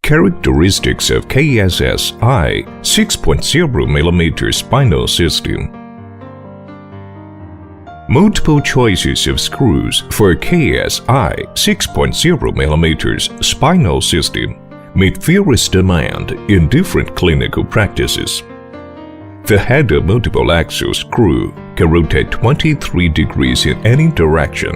Characteristics of KSS-I 6.0mm spinal system. Multiple choices of screws for KSS-I 6.0mm spinal system meet various demand in different clinical practices. The head of multiple axle screw can rotate 23 degrees in any direction.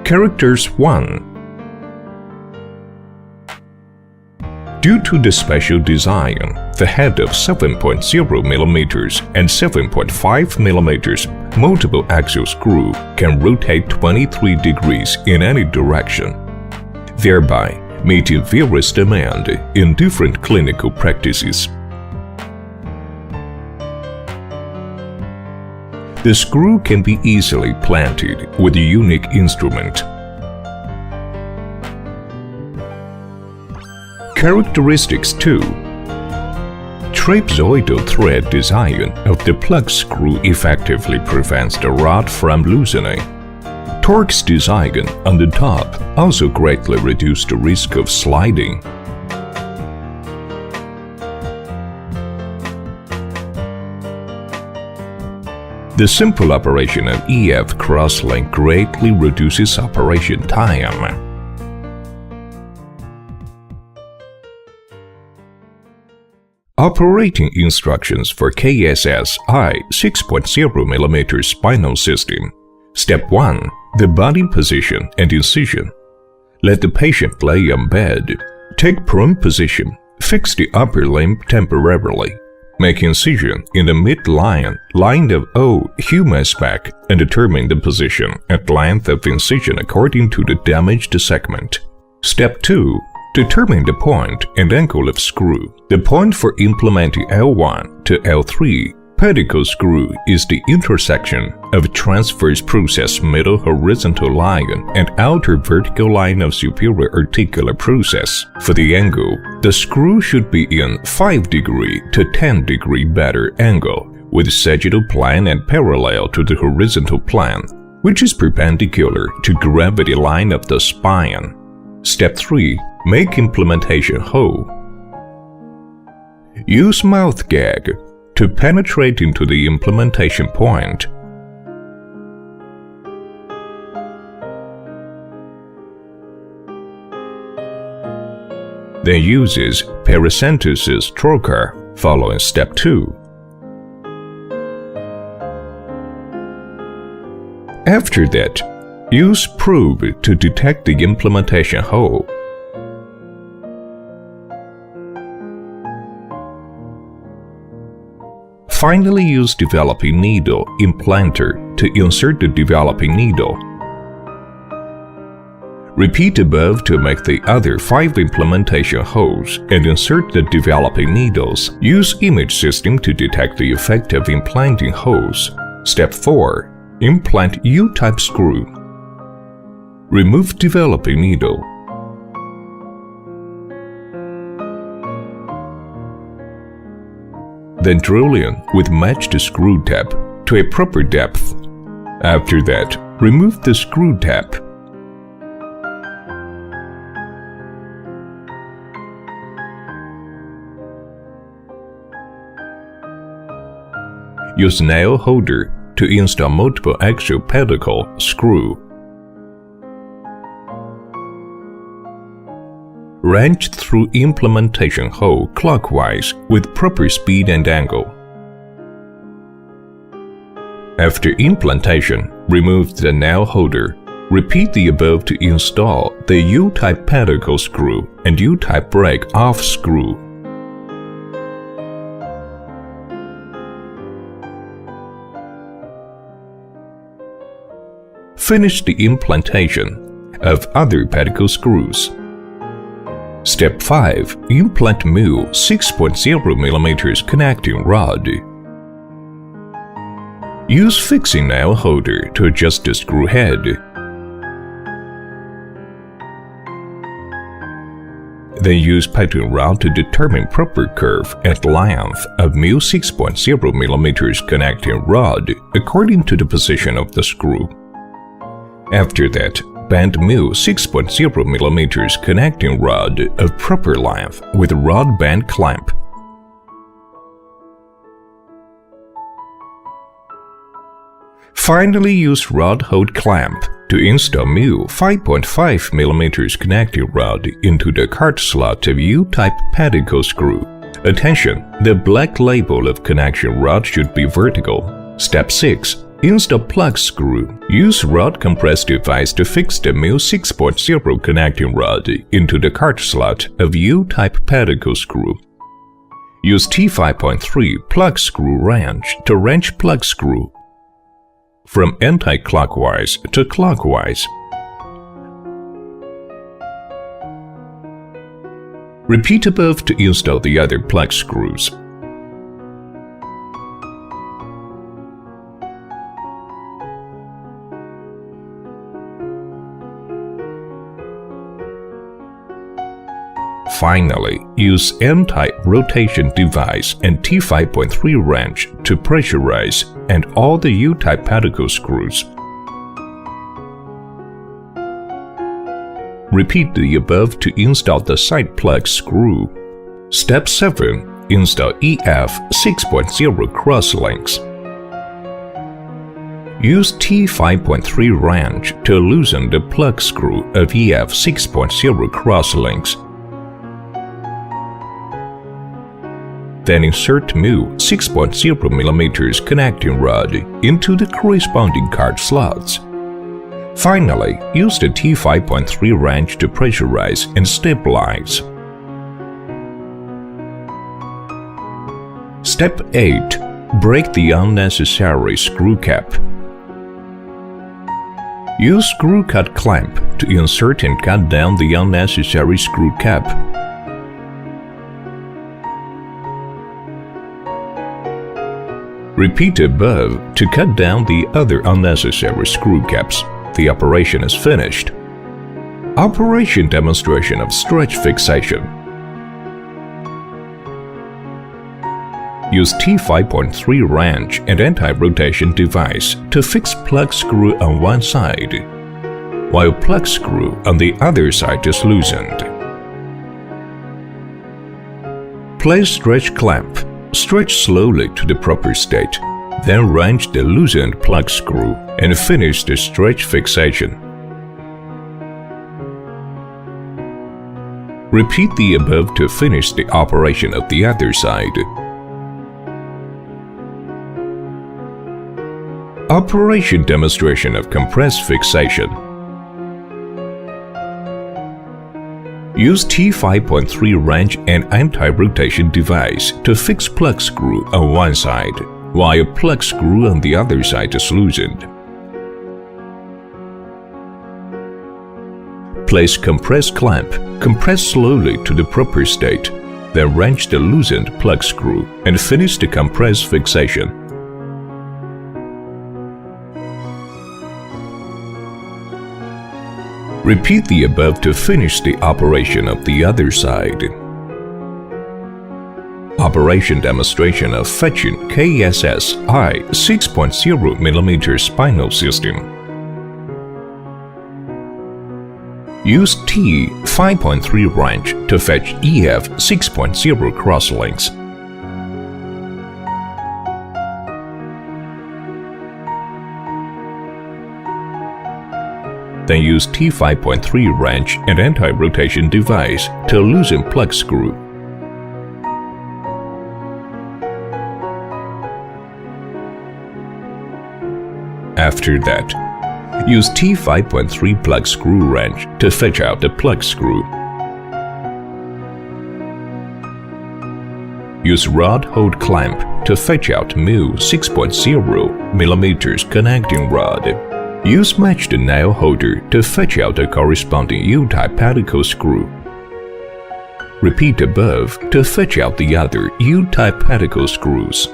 Characters 1. Due to the special design, the head of 7.0mm and 7.5mm multiple axle screw can rotate 23 degrees in any direction, thereby meeting various demand in different clinical practices. The screw can be easily planted with a unique instrument. Characteristics 2. Trapezoidal thread design of the plug screw effectively prevents the rod from loosening. Torx design on the top also greatly reduces the risk of sliding. The simple operation of EF crosslink greatly reduces operation time. Operating instructions for KSS-I 6.0mm spinal system. Step 1. The body position and incision. Let the patient lay on bed. Take prone position. Fix the upper limb temporarily. Make incision in the midline line of O humerus back and determine the position and length of incision according to the damaged segment. Step 2. Determine the point and angle of screw. The point for implementing L1 to L3 pedicle screw is the intersection of transverse process middle horizontal line and outer vertical line of superior articular process. For the angle, the screw should be in 5 degree to 10 degree better angle with sagittal plane and parallel to the horizontal plane, which is perpendicular to gravity line of the spine. Step 3. Make implementation hole. Use mouth gag to penetrate into the implementation point. Then uses paracentesis trocar following step 2. After that, use probe to detect the implementation hole. Finally, use developing needle implanter to insert the developing needle. Repeat above to make the other 5 implementation holes and insert the developing needles. Use image system to detect the effect of implanting holes. Step 4. Implant U-type screw. Remove developing needle. Then drill in with matched screw tab to a proper depth. After that, remove the screw tab. Use nail holder to install multiple axle pedicle screw. Wrench through implementation hole clockwise with proper speed and angle. After implantation, remove the nail holder. Repeat the above to install the U-type pedicle screw and U-type break off screw. Finish the implantation of other pedicle screws. Step 5. Implant mu 6.0mm connecting rod. Use fixing nail holder to adjust the screw head. Then use pattern rod to determine proper curve and length of mu 6.0 mm connecting rod according to the position of the screw. After that, bend mu 6.0 mm connecting rod of proper length with rod bend clamp. Finally, use rod hold clamp to install mu 5.5 mm connecting rod into the cart slot of U-type pedicle screw. Attention! The black label of connection rod should be vertical. Step 6. Install plug screw. Use rod compress device to fix the mu 6.0 connecting rod into the cart slot of U-type pedicle screw. Use T5.3 plug screw wrench to wrench plug screw from anti-clockwise to clockwise. Repeat above to install the other plug screws. Finally, use anti-rotation device and T5.3 wrench to pressurize and all the U-type pedicle screws. Repeat the above to install the side plug screw. Step 7. Install EF 6.0 crosslinks. Use T5.3 wrench to loosen the plug screw of EF 6.0 crosslinks. Then insert mu 6.0 mm connecting rod into the corresponding cart slots. Finally, use the T5.3 wrench to pressurize and stabilize. Step 8. Break the unnecessary screw cap. Use screw cut clamp to insert and cut down the unnecessary screw cap. Repeat above to cut down the other unnecessary screw caps. The operation is finished. Operation demonstration of stretch fixation. Use T5.3 wrench and anti-rotation device to fix plug screw on one side, while plug screw on the other side is loosened. Place stretch clamp. Stretch slowly to the proper state, then wrench the loosened plug screw and finish the stretch fixation. Repeat the above to finish the operation of the other side. Operation demonstration of compress fixation. Use T5.3 wrench and anti-rotation device to fix plug screw on one side, while plug screw on the other side is loosened. Place compress clamp, compress slowly to the proper state, then wrench the loosened plug screw and finish the compress fixation. Repeat the above to finish the operation of the other side. Operation demonstration of fetching KSS-I 6.0 mm spinal system. Use T5.3 wrench to fetch EF 6.0 crosslinks. Then use T5.3 wrench and anti-rotation device to loosen plug screw. After that, use T5.3 plug screw wrench to fetch out the plug screw. Use rod hold clamp to fetch out mu 6.0 mm connecting rod. Use matched nail holder to fetch out the corresponding U-type pedicle screw. Repeat above to fetch out the other U-type pedicle screws.